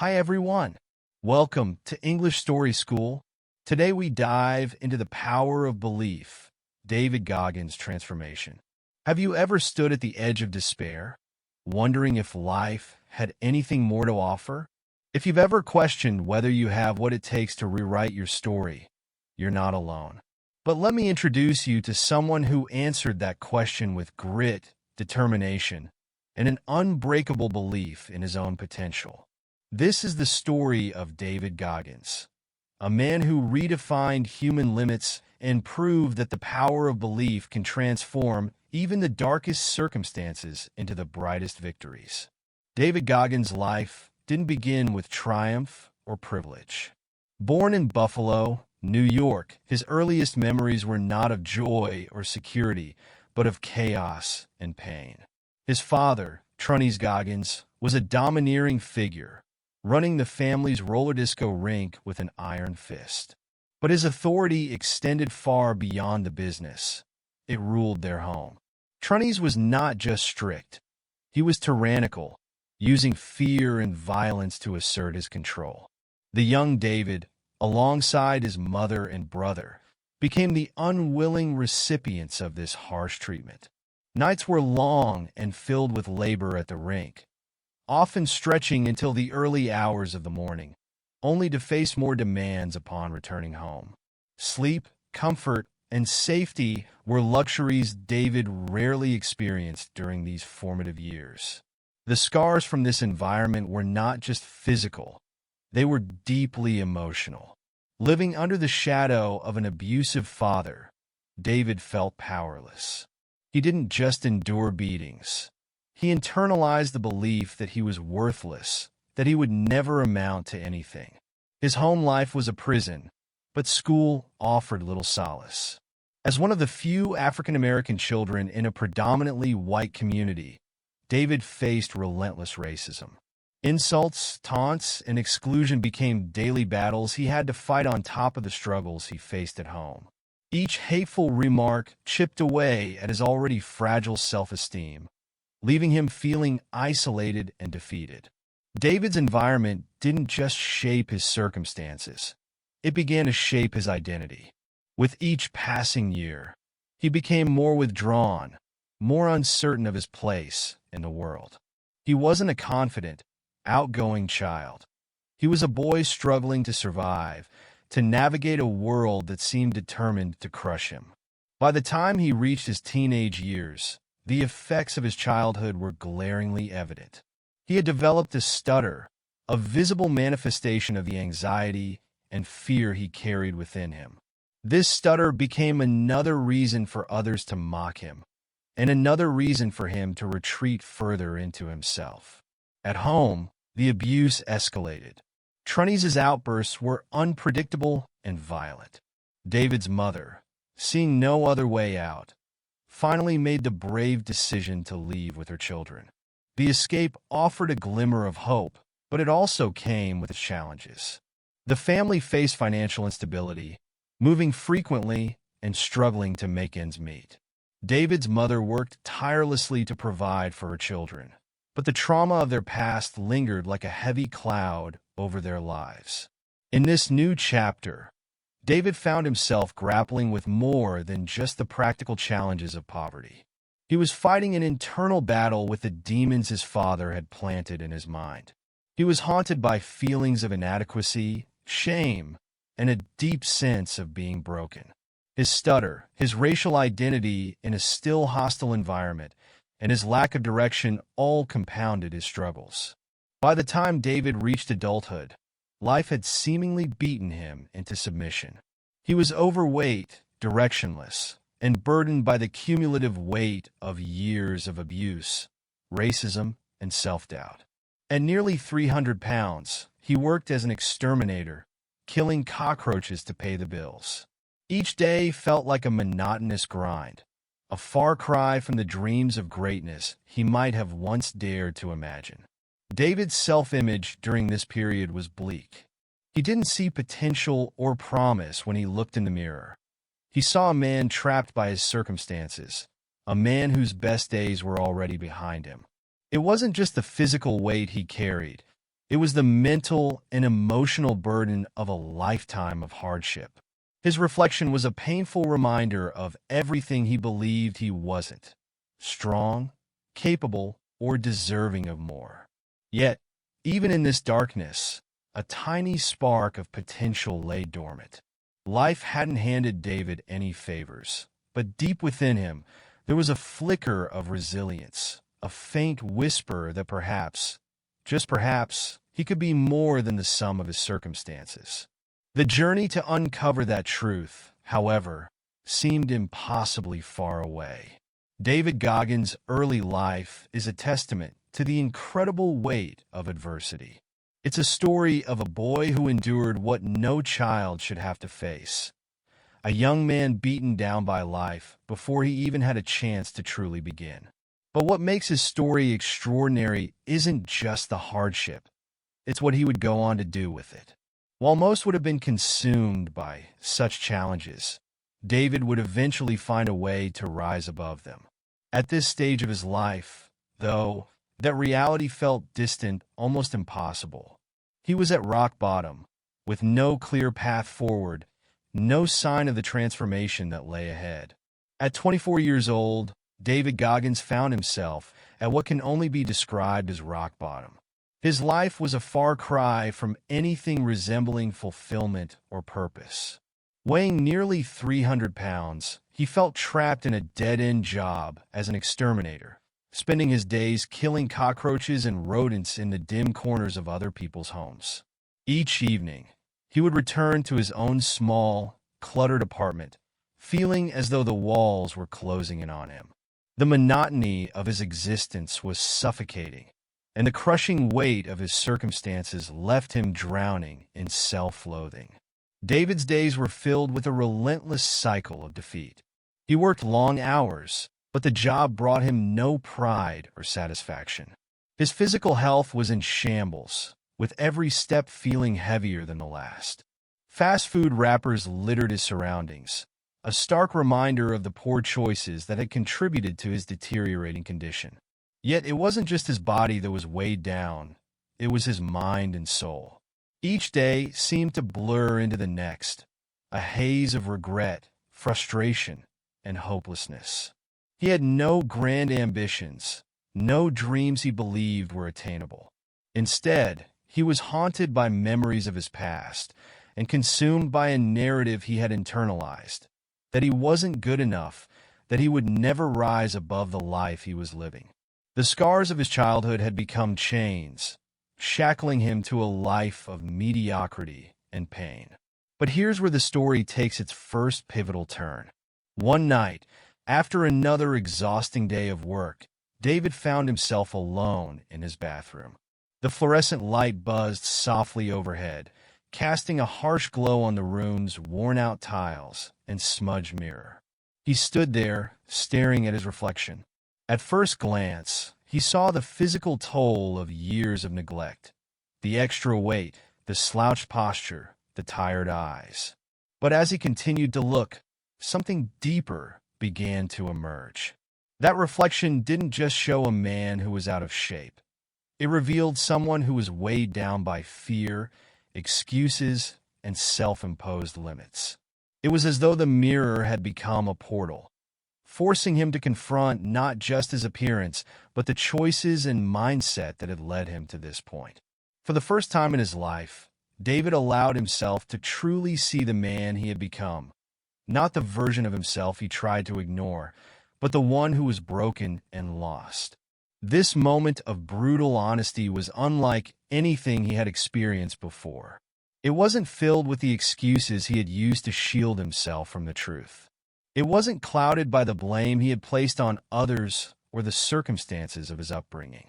Hi everyone. Welcome to English Story School. Today we dive into the power of belief, David Goggins' transformation. Have you ever stood at the edge of despair, wondering if life had anything more to offer? If you've ever questioned whether you have what it takes to rewrite your story, you're not alone. But let me introduce you to someone who answered that question with grit, determination, and an unbreakable belief in his own potential. This is the story of David Goggins, a man who redefined human limits and proved that the power of belief can transform even the darkest circumstances into the brightest victories. David Goggins' life didn't begin with triumph or privilege. Born in Buffalo, New York, his earliest memories were not of joy or security, but of chaos and pain. His father, Trunnies Goggins, was a domineering figure, running the family's roller disco rink with an iron fist. But his authority extended far beyond the business. It ruled their home. Trunnies was not just strict. He was tyrannical, using fear and violence to assert his control. The young David, alongside his mother and brother, became the unwilling recipients of this harsh treatment. Nights were long and filled with labor at the rink, often stretching until the early hours of the morning, only to face more demands upon returning home. Sleep, comfort, and safety were luxuries David rarely experienced during these formative years. The scars from this environment were not just physical, they were deeply emotional. Living under the shadow of an abusive father, David felt powerless. He didn't just endure beatings. He internalized the belief that he was worthless, that he would never amount to anything. His home life was a prison, but school offered little solace. As one of the few African-American children in a predominantly white community, David faced relentless racism. Insults, taunts, and exclusion became daily battles he had to fight on top of the struggles he faced at home. Each hateful remark chipped away at his already fragile self-esteem, leaving him feeling isolated and defeated. David's environment didn't just shape his circumstances. It began to shape his identity. With each passing year, he became more withdrawn, more uncertain of his place in the world. He wasn't a confident, outgoing child. He was a boy struggling to survive, to navigate a world that seemed determined to crush him. By the time he reached his teenage years, the effects of his childhood were glaringly evident. He had developed a stutter, a visible manifestation of the anxiety and fear he carried within him. This stutter became another reason for others to mock him, and another reason for him to retreat further into himself. At home, the abuse escalated. Trunnies' outbursts were unpredictable and violent. David's mother, seeing no other way out, finally made the brave decision to leave with her children. The escape offered a glimmer of hope, but it also came with its challenges. The family faced financial instability, moving frequently and struggling to make ends meet. David's mother worked tirelessly to provide for her children, but the trauma of their past lingered like a heavy cloud over their lives. In this new chapter, David found himself grappling with more than just the practical challenges of poverty. He was fighting an internal battle with the demons his father had planted in his mind. He was haunted by feelings of inadequacy, shame, and a deep sense of being broken. His stutter, his racial identity in a still hostile environment, and his lack of direction all compounded his struggles. By the time David reached adulthood, life had seemingly beaten him into submission. He was overweight, directionless, and burdened by the cumulative weight of years of abuse, racism, and self-doubt. At nearly 300 pounds, he worked as an exterminator, killing cockroaches to pay the bills. Each day felt like a monotonous grind, a far cry from the dreams of greatness he might have once dared to imagine. David's self-image during this period was bleak. He didn't see potential or promise when he looked in the mirror. He saw a man trapped by his circumstances, a man whose best days were already behind him. It wasn't just the physical weight he carried, It was the mental and emotional burden of a lifetime of hardship. His reflection was a painful reminder of everything he believed he wasn't: strong, capable, or deserving of more. Yet, even in this darkness, a tiny spark of potential lay dormant. Life hadn't handed David any favors, but deep within him, there was a flicker of resilience, a faint whisper that perhaps, just perhaps, he could be more than the sum of his circumstances. The journey to uncover that truth, however, seemed impossibly far away. David Goggins' early life is a testament to the incredible weight of adversity. It's a story of a boy who endured what no child should have to face. A young man beaten down by life before he even had a chance to truly begin. But what makes his story extraordinary isn't just the hardship. It's what he would go on to do with it. While most would have been consumed by such challenges, David would eventually find a way to rise above them. At this stage of his life, though, that reality felt distant, almost impossible. He was at rock bottom, with no clear path forward, no sign of the transformation that lay ahead. At 24 years old, David Goggins found himself at what can only be described as rock bottom. His life was a far cry from anything resembling fulfillment or purpose. Weighing nearly 300 pounds, he felt trapped in a dead-end job as an exterminator, spending his days killing cockroaches and rodents in the dim corners of other people's homes. Each evening, he would return to his own small, cluttered apartment, feeling as though the walls were closing in on him. The monotony of his existence was suffocating, and the crushing weight of his circumstances left him drowning in self-loathing. David's days were filled with a relentless cycle of defeat. He worked long hours, but the job brought him no pride or satisfaction. His physical health was in shambles, with every step feeling heavier than the last. Fast food wrappers littered his surroundings, a stark reminder of the poor choices that had contributed to his deteriorating condition. Yet it wasn't just his body that was weighed down, it was his mind and soul. Each day seemed to blur into the next, a haze of regret, frustration, and hopelessness. He had no grand ambitions, no dreams he believed were attainable. Instead, he was haunted by memories of his past and consumed by a narrative he had internalized, that he wasn't good enough, that he would never rise above the life he was living. The scars of his childhood had become chains, shackling him to a life of mediocrity and pain. But here's where the story takes its first pivotal turn. One night, after another exhausting day of work, David found himself alone in his bathroom. The fluorescent light buzzed softly overhead, casting a harsh glow on the room's worn-out tiles and smudged mirror. He stood there, staring at his reflection. At first glance, he saw the physical toll of years of neglect, the extra weight, the slouched posture, the tired eyes. But as he continued to look, something deeper began to emerge. That reflection didn't just show a man who was out of shape. It revealed someone who was weighed down by fear, excuses, and self-imposed limits. It was as though the mirror had become a portal, forcing him to confront not just his appearance, but the choices and mindset that had led him to this point. For the first time in his life, David allowed himself to truly see the man he had become, not the version of himself he tried to ignore, but the one who was broken and lost. This moment of brutal honesty was unlike anything he had experienced before. It wasn't filled with the excuses he had used to shield himself from the truth. It wasn't clouded by the blame he had placed on others or the circumstances of his upbringing.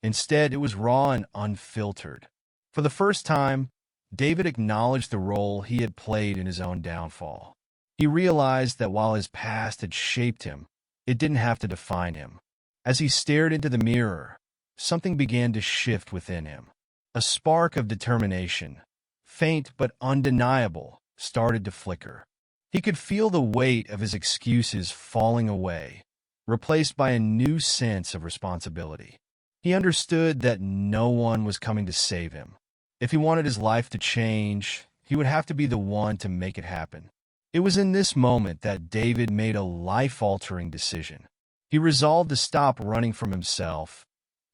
Instead, it was raw and unfiltered. For the first time, David acknowledged the role he had played in his own downfall. He realized that while his past had shaped him, it didn't have to define him. As he stared into the mirror, something began to shift within him. A spark of determination, faint but undeniable, started to flicker. He could feel the weight of his excuses falling away, replaced by a new sense of responsibility. He understood that no one was coming to save him. If he wanted his life to change, he would have to be the one to make it happen. It was in this moment that David made a life-altering decision. He resolved to stop running from himself,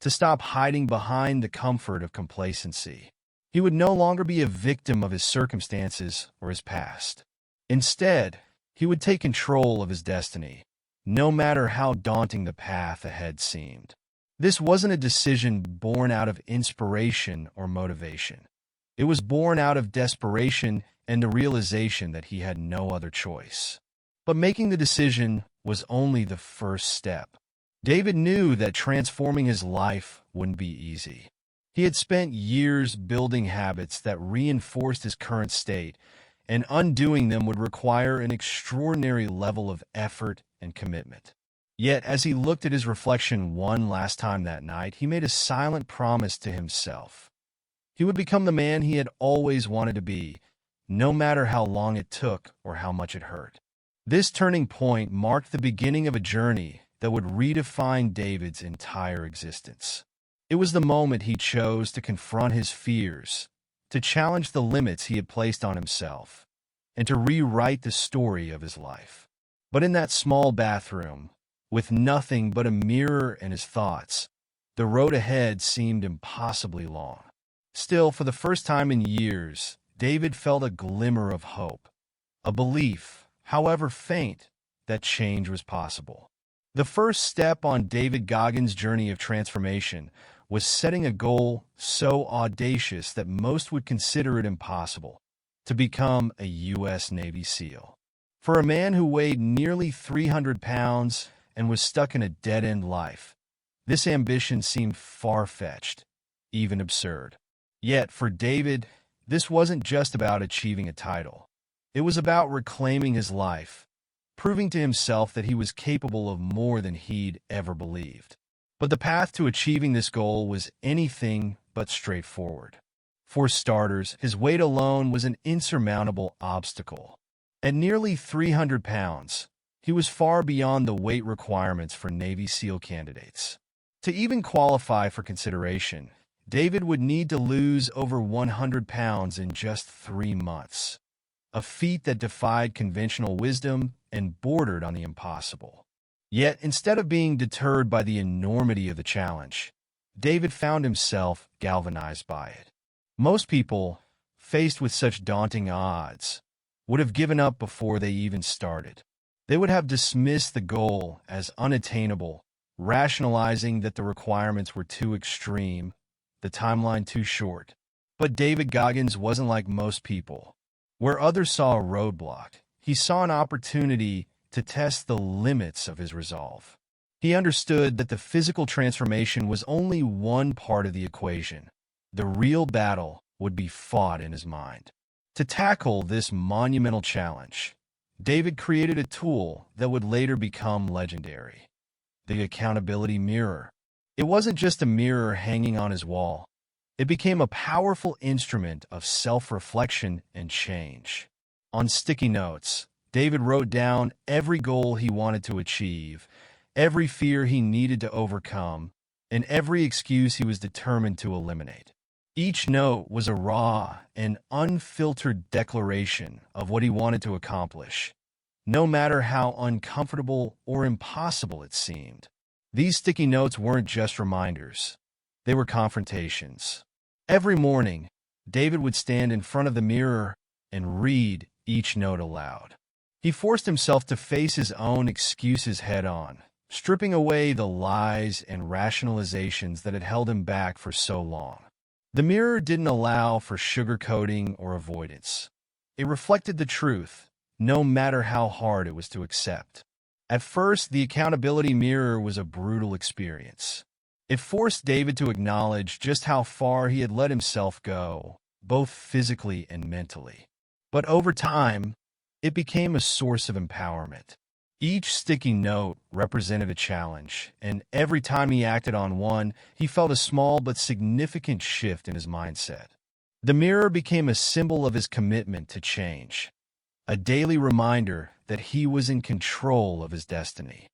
to stop hiding behind the comfort of complacency. He would no longer be a victim of his circumstances or his past. Instead, he would take control of his destiny, no matter how daunting the path ahead seemed. This wasn't a decision born out of inspiration or motivation. It was born out of desperation and the realization that he had no other choice. But making the decision was only the first step. David knew that transforming his life wouldn't be easy. He had spent years building habits that reinforced his current state, and undoing them would require an extraordinary level of effort and commitment. Yet, as he looked at his reflection one last time that night, he made a silent promise to himself. He would become the man he had always wanted to be, no matter how long it took or how much it hurt. This turning point marked the beginning of a journey that would redefine David's entire existence. It was the moment he chose to confront his fears, to challenge the limits he had placed on himself, and to rewrite the story of his life. But in that small bathroom, with nothing but a mirror and his thoughts, the road ahead seemed impossibly long. Still, for the first time in years, David felt a glimmer of hope, a belief, however faint, that change was possible. The first step on David Goggins' journey of transformation was setting a goal so audacious that most would consider it impossible: to become a U.S. Navy SEAL. For a man who weighed nearly 300 pounds and was stuck in a dead-end life, this ambition seemed far-fetched, even absurd. Yet, for David, this wasn't just about achieving a title. It was about reclaiming his life, proving to himself that he was capable of more than he'd ever believed. But the path to achieving this goal was anything but straightforward. For starters, his weight alone was an insurmountable obstacle. At nearly 300 pounds, he was far beyond the weight requirements for Navy SEAL candidates. To even qualify for consideration, David would need to lose over 100 pounds in just 3 months, a feat that defied conventional wisdom and bordered on the impossible. Yet, instead of being deterred by the enormity of the challenge, David found himself galvanized by it. Most people, faced with such daunting odds, would have given up before they even started. They would have dismissed the goal as unattainable, rationalizing that the requirements were too extreme, the timeline too short. But David Goggins wasn't like most people. Where others saw a roadblock, he saw an opportunity to test the limits of his resolve. He understood that the physical transformation was only one part of the equation. The real battle would be fought in his mind. To tackle this monumental challenge, David created a tool that would later become legendary: the accountability mirror. It wasn't just a mirror hanging on his wall. It became a powerful instrument of self-reflection and change. On sticky notes, David wrote down every goal he wanted to achieve, every fear he needed to overcome, and every excuse he was determined to eliminate. Each note was a raw and unfiltered declaration of what he wanted to accomplish, no matter how uncomfortable or impossible it seemed. These sticky notes weren't just reminders. They were confrontations. Every morning, David would stand in front of the mirror and read each note aloud. He forced himself to face his own excuses head-on, stripping away the lies and rationalizations that had held him back for so long. The mirror didn't allow for sugarcoating or avoidance. It reflected the truth, no matter how hard it was to accept. At first, the accountability mirror was a brutal experience. It forced David to acknowledge just how far he had let himself go, both physically and mentally. But over time, it became a source of empowerment. Each sticky note represented a challenge, and every time he acted on one, he felt a small but significant shift in his mindset. The mirror became a symbol of his commitment to change, a daily reminder that he was in control of his destiny.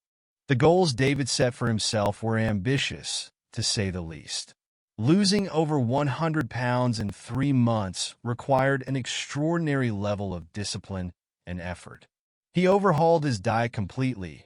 The goals David set for himself were ambitious, to say the least. Losing over 100 pounds in 3 months required an extraordinary level of discipline and effort. He overhauled his diet completely,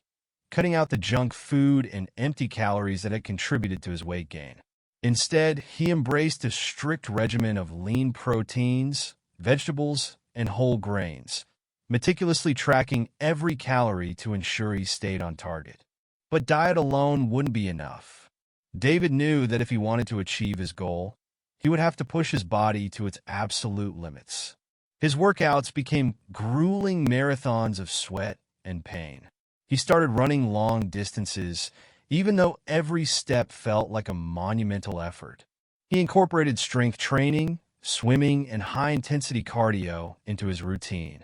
cutting out the junk food and empty calories that had contributed to his weight gain. Instead, he embraced a strict regimen of lean proteins, vegetables, and whole grains, meticulously tracking every calorie to ensure he stayed on target. But diet alone wouldn't be enough. David knew that if he wanted to achieve his goal, he would have to push his body to its absolute limits. His workouts became grueling marathons of sweat and pain. He started running long distances, even though every step felt like a monumental effort. He incorporated strength training, swimming, and high-intensity cardio into his routine,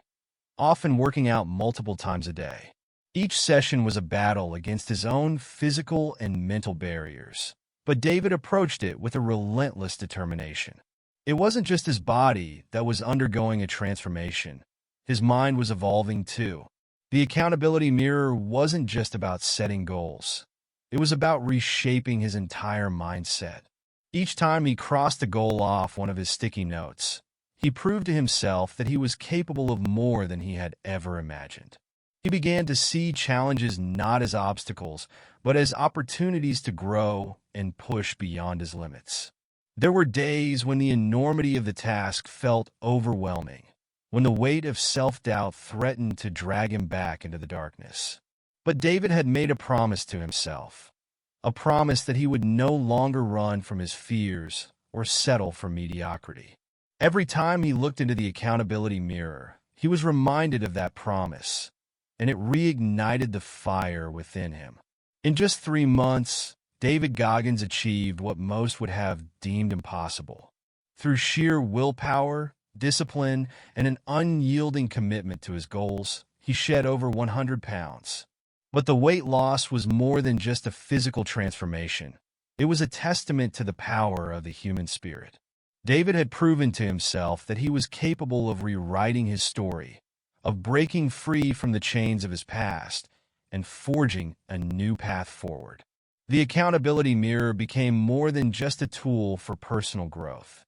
often working out multiple times a day. Each session was a battle against his own physical and mental barriers, but David approached it with a relentless determination. It wasn't just his body that was undergoing a transformation. His mind was evolving too. The accountability mirror wasn't just about setting goals. It was about reshaping his entire mindset. Each time he crossed a goal off one of his sticky notes, he proved to himself that he was capable of more than he had ever imagined. He began to see challenges not as obstacles, but as opportunities to grow and push beyond his limits. There were days when the enormity of the task felt overwhelming, when the weight of self-doubt threatened to drag him back into the darkness. But David had made a promise to himself, a promise that he would no longer run from his fears or settle for mediocrity. Every time he looked into the accountability mirror, he was reminded of that promise, and it reignited the fire within him. In just 3 months, David Goggins achieved what most would have deemed impossible. Through sheer willpower, discipline, and an unyielding commitment to his goals, he shed over 100 pounds. But the weight loss was more than just a physical transformation. It was a testament to the power of the human spirit. David had proven to himself that he was capable of rewriting his story, of breaking free from the chains of his past, and forging a new path forward. The accountability mirror became more than just a tool for personal growth.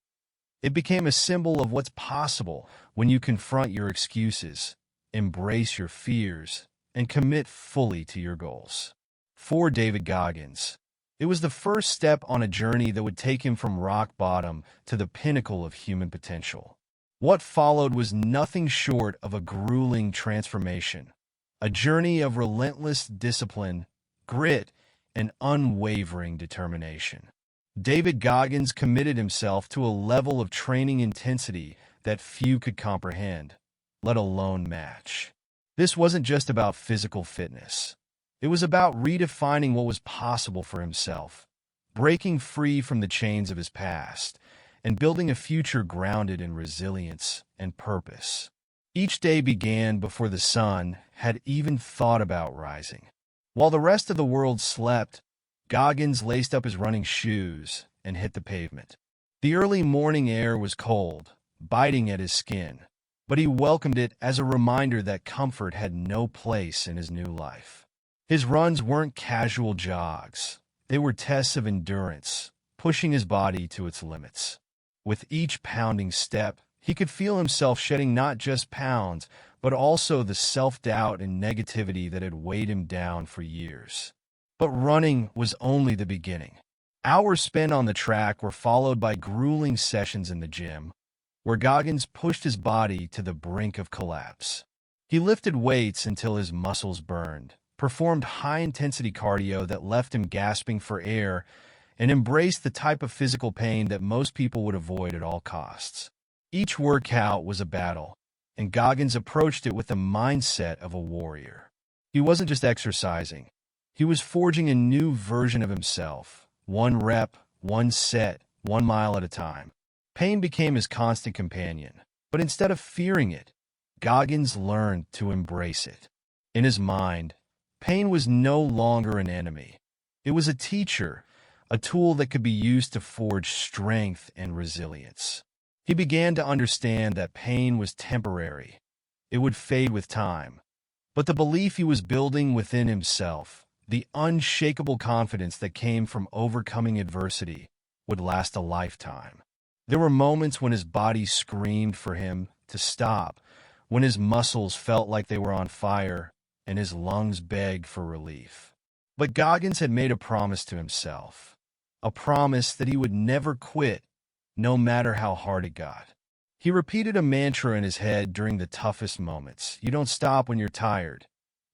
It became a symbol of what's possible when you confront your excuses, embrace your fears, and commit fully to your goals. For David Goggins, it was the first step on a journey that would take him from rock bottom to the pinnacle of human potential. What followed was nothing short of a grueling transformation, a journey of relentless discipline, grit, and unwavering determination. David Goggins committed himself to a level of training intensity that few could comprehend, let alone match. This wasn't just about physical fitness. It was about redefining what was possible for himself, breaking free from the chains of his past, and building a future grounded in resilience and purpose. Each day began before the sun had even thought about rising. While the rest of the world slept, Goggins laced up his running shoes and hit the pavement. The early morning air was cold, biting at his skin, but he welcomed it as a reminder that comfort had no place in his new life. His runs weren't casual jogs. They were tests of endurance, pushing his body to its limits. With each pounding step, he could feel himself shedding not just pounds, but also the self-doubt and negativity that had weighed him down for years. But running was only the beginning. Hours spent on the track were followed by grueling sessions in the gym, where Goggins pushed his body to the brink of collapse. He lifted weights until his muscles burned, performed high-intensity cardio that left him gasping for air, and embraced the type of physical pain that most people would avoid at all costs. Each workout was a battle, and Goggins approached it with the mindset of a warrior. He wasn't just exercising. He was forging a new version of himself, one rep, one set, 1 mile at a time. Pain became his constant companion, but instead of fearing it, Goggins learned to embrace it. In his mind, pain was no longer an enemy. It was a teacher, a tool that could be used to forge strength and resilience. He began to understand that pain was temporary. It would fade with time. But the belief he was building within himself, The unshakable confidence that came from overcoming adversity would last a lifetime. There were moments when his body screamed for him to stop, when his muscles felt like they were on fire and his lungs begged for relief. But Goggins had made a promise to himself, a promise that he would never quit, no matter how hard it got. He repeated a mantra in his head during the toughest moments. You don't stop when you're tired.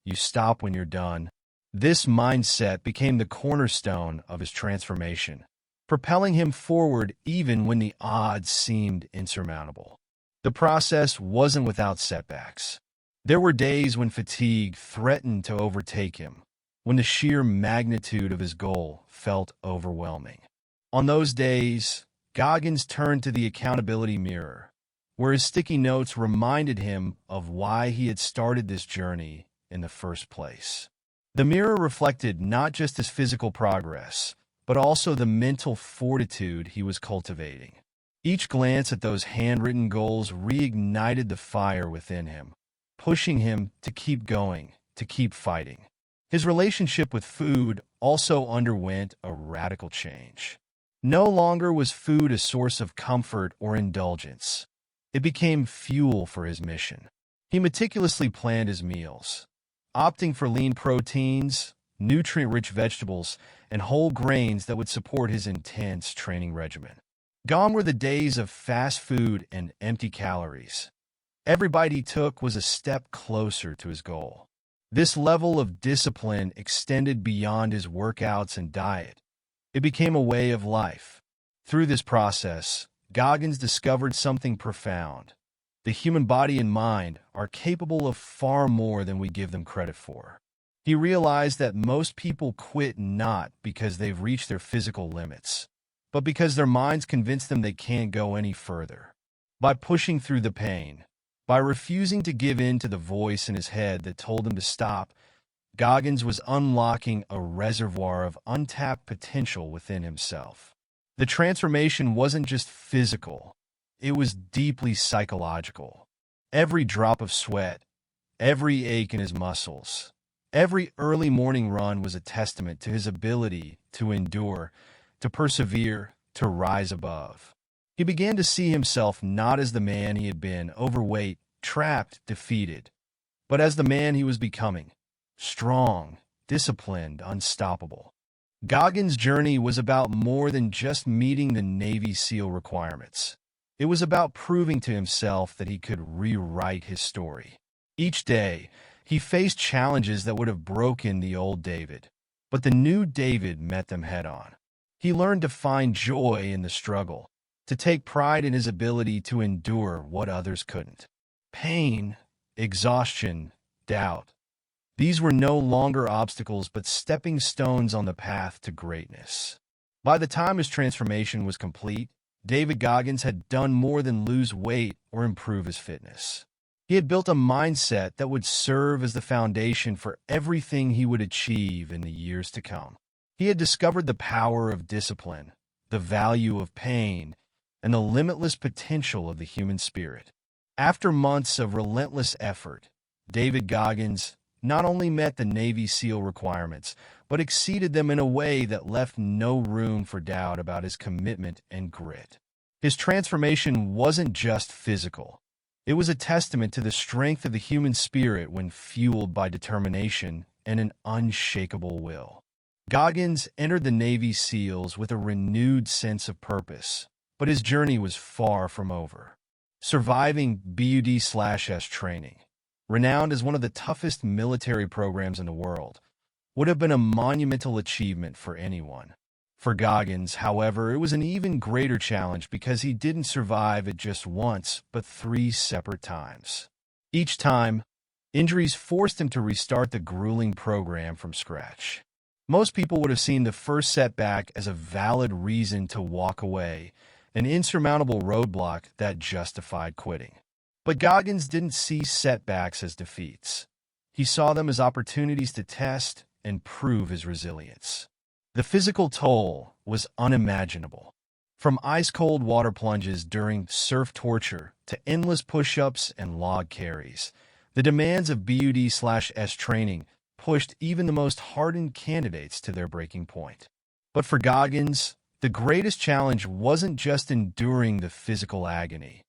You stop when you're done. This mindset became the cornerstone of his transformation, propelling him forward even when the odds seemed insurmountable. The process wasn't without setbacks. There were days when fatigue threatened to overtake him, when the sheer magnitude of his goal felt overwhelming. On those days, Goggins turned to the accountability mirror, where his sticky notes reminded him of why he had started this journey in the first place. The mirror reflected not just his physical progress, but also the mental fortitude he was cultivating. Each glance at those handwritten goals reignited the fire within him, pushing him to keep going, to keep fighting. His relationship with food also underwent a radical change. No longer was food a source of comfort or indulgence. It became fuel for his mission. He meticulously planned his meals, opting for lean proteins, nutrient-rich vegetables, and whole grains that would support his intense training regimen. Gone were the days of fast food and empty calories. Every bite he took was a step closer to his goal. This level of discipline extended beyond his workouts and diet. It became a way of life. Through this process, Goggins discovered something profound. The human body and mind are capable of far more than we give them credit for. He realized that most people quit not because they've reached their physical limits, but because their minds convince them they can't go any further. By pushing through the pain, by refusing to give in to the voice in his head that told him to stop, Goggins was unlocking a reservoir of untapped potential within himself. The transformation wasn't just physical, it was deeply psychological. Every drop of sweat, every ache in his muscles, every early morning run was a testament to his ability to endure, to persevere, to rise above. He began to see himself not as the man he had been, overweight, trapped, defeated, but as the man he was becoming, strong, disciplined, unstoppable. Goggins' journey was about more than just meeting the Navy SEAL requirements. It was about proving to himself that he could rewrite his story. Each day, he faced challenges that would have broken the old David, but the new David met them head-on. He learned to find joy in the struggle, to take pride in his ability to endure what others couldn't. Pain, exhaustion, doubt. These were no longer obstacles but stepping stones on the path to greatness. By the time his transformation was complete, David Goggins had done more than lose weight or improve his fitness. He had built a mindset that would serve as the foundation for everything he would achieve in the years to come. He had discovered the power of discipline, the value of pain, and the limitless potential of the human spirit. After months of relentless effort, David Goggins not only met the Navy SEAL requirements, but exceeded them in a way that left no room for doubt about his commitment and grit. His transformation wasn't just physical. It was a testament to the strength of the human spirit when fueled by determination and an unshakable will. Goggins entered the Navy SEALs with a renewed sense of purpose, but his journey was far from over. Surviving BUD/S training, renowned as one of the toughest military programs in the world, would have been a monumental achievement for anyone. For Goggins, however, it was an even greater challenge because he didn't survive it just once, but 3 separate times. Each time, injuries forced him to restart the grueling program from scratch. Most people would have seen the first setback as a valid reason to walk away, an insurmountable roadblock that justified quitting. But Goggins didn't see setbacks as defeats. He saw them as opportunities to test and prove his resilience. The physical toll was unimaginable. From ice-cold water plunges during surf torture to endless push-ups and log carries, the demands of BUD/S training pushed even the most hardened candidates to their breaking point. But for Goggins, the greatest challenge wasn't just enduring the physical agony.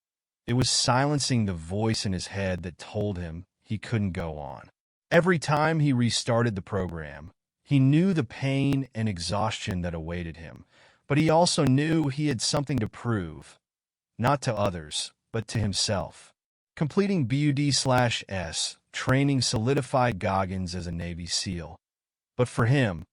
It was silencing the voice in his head that told him he couldn't go on. Every time he restarted the program, he knew the pain and exhaustion that awaited him, but he also knew he had something to prove, not to others, but to himself. Completing BUD/S training solidified Goggins as a Navy SEAL, but for him,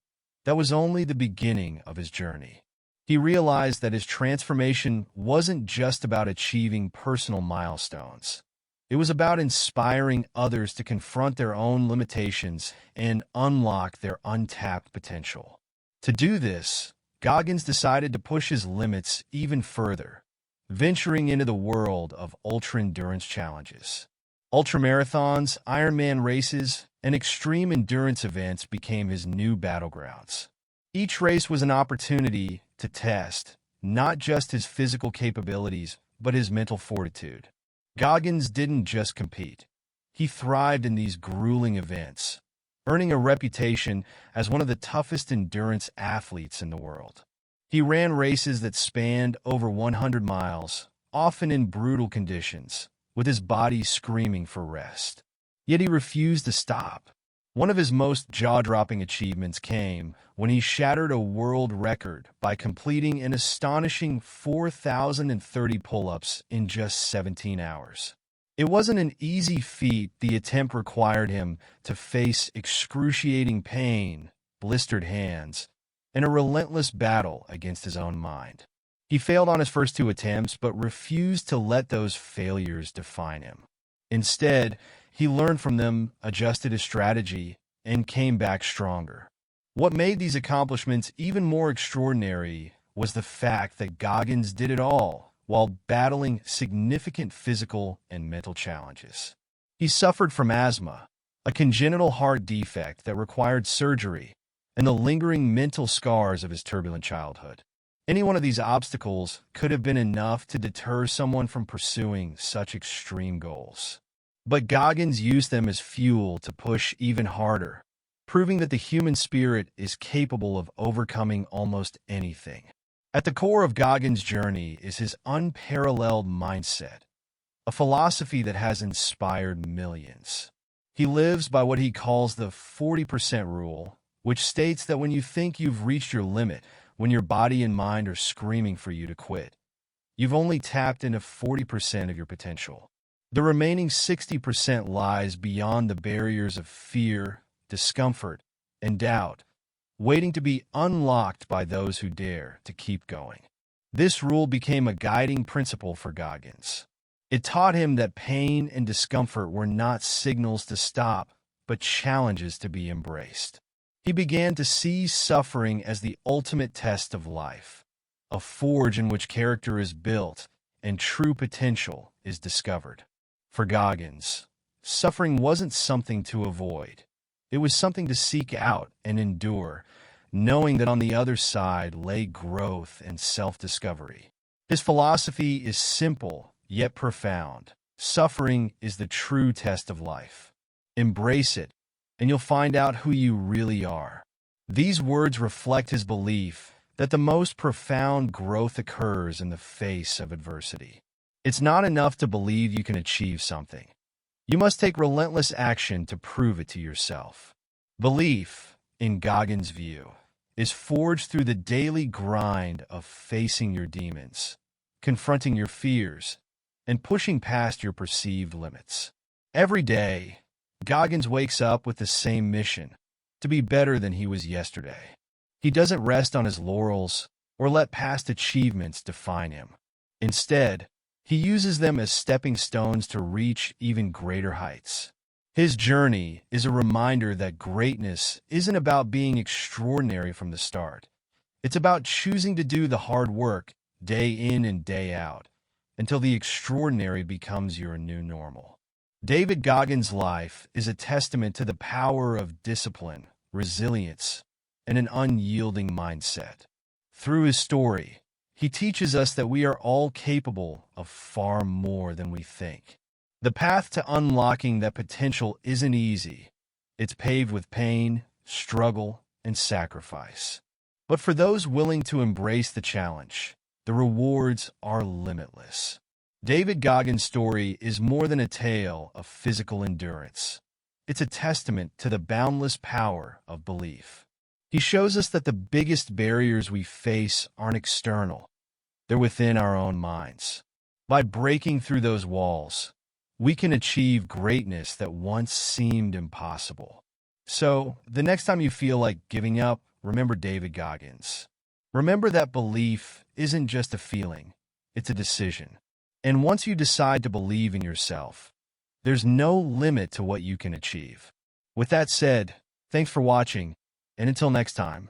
that was only the beginning of his journey. He realized that his transformation wasn't just about achieving personal milestones. It was about inspiring others to confront their own limitations and unlock their untapped potential. To do this, Goggins decided to push his limits even further, venturing into the world of ultra-endurance challenges. Ultramarathons, Ironman races, and extreme endurance events became his new battlegrounds. Each race was an opportunity to test not just his physical capabilities, but his mental fortitude. Goggins didn't just compete. He thrived in these grueling events, earning a reputation as one of the toughest endurance athletes in the world. He ran races that spanned over 100 miles, often in brutal conditions, with his body screaming for rest. Yet he refused to stop. One of his most jaw-dropping achievements came when he shattered a world record by completing an astonishing 4,030 pull-ups in just 17 hours. It wasn't an easy feat. The attempt required him to face excruciating pain, blistered hands, and a relentless battle against his own mind. He failed on his first 2 attempts, but refused to let those failures define him. Instead, he learned from them, adjusted his strategy, and came back stronger. What made these accomplishments even more extraordinary was the fact that Goggins did it all while battling significant physical and mental challenges. He suffered from asthma, a congenital heart defect that required surgery, and the lingering mental scars of his turbulent childhood. Any one of these obstacles could have been enough to deter someone from pursuing such extreme goals. But Goggins used them as fuel to push even harder, proving that the human spirit is capable of overcoming almost anything. At the core of Goggins' journey is his unparalleled mindset, a philosophy that has inspired millions. He lives by what he calls the 40% rule, which states that when you think you've reached your limit, when your body and mind are screaming for you to quit, you've only tapped into 40% of your potential. The remaining 60% lies beyond the barriers of fear, discomfort, and doubt, waiting to be unlocked by those who dare to keep going. This rule became a guiding principle for Goggins. It taught him that pain and discomfort were not signals to stop, but challenges to be embraced. He began to see suffering as the ultimate test of life, a forge in which character is built and true potential is discovered. For Goggins, suffering wasn't something to avoid. It was something to seek out and endure, knowing that on the other side lay growth and self-discovery. His philosophy is simple, yet profound. Suffering is the true test of life. Embrace it, and you'll find out who you really are. These words reflect his belief that the most profound growth occurs in the face of adversity. It's not enough to believe you can achieve something. You must take relentless action to prove it to yourself. Belief, in Goggins' view, is forged through the daily grind of facing your demons, confronting your fears, and pushing past your perceived limits. Every day, Goggins wakes up with the same mission, to be better than he was yesterday. He doesn't rest on his laurels or let past achievements define him. Instead, he uses them as stepping stones to reach even greater heights. His journey is a reminder that greatness isn't about being extraordinary from the start. It's about choosing to do the hard work day in and day out until the extraordinary becomes your new normal. David Goggins' life is a testament to the power of discipline, resilience, and an unyielding mindset. Through his story, he teaches us that we are all capable of far more than we think. The path to unlocking that potential isn't easy. It's paved with pain, struggle, and sacrifice. But for those willing to embrace the challenge, the rewards are limitless. David Goggins' story is more than a tale of physical endurance. It's a testament to the boundless power of belief. He shows us that the biggest barriers we face aren't external. They're within our own minds. By breaking through those walls, we can achieve greatness that once seemed impossible. So, the next time you feel like giving up, remember David Goggins. Remember that belief isn't just a feeling, it's a decision. And once you decide to believe in yourself, there's no limit to what you can achieve. With that said, thanks for watching, and until next time.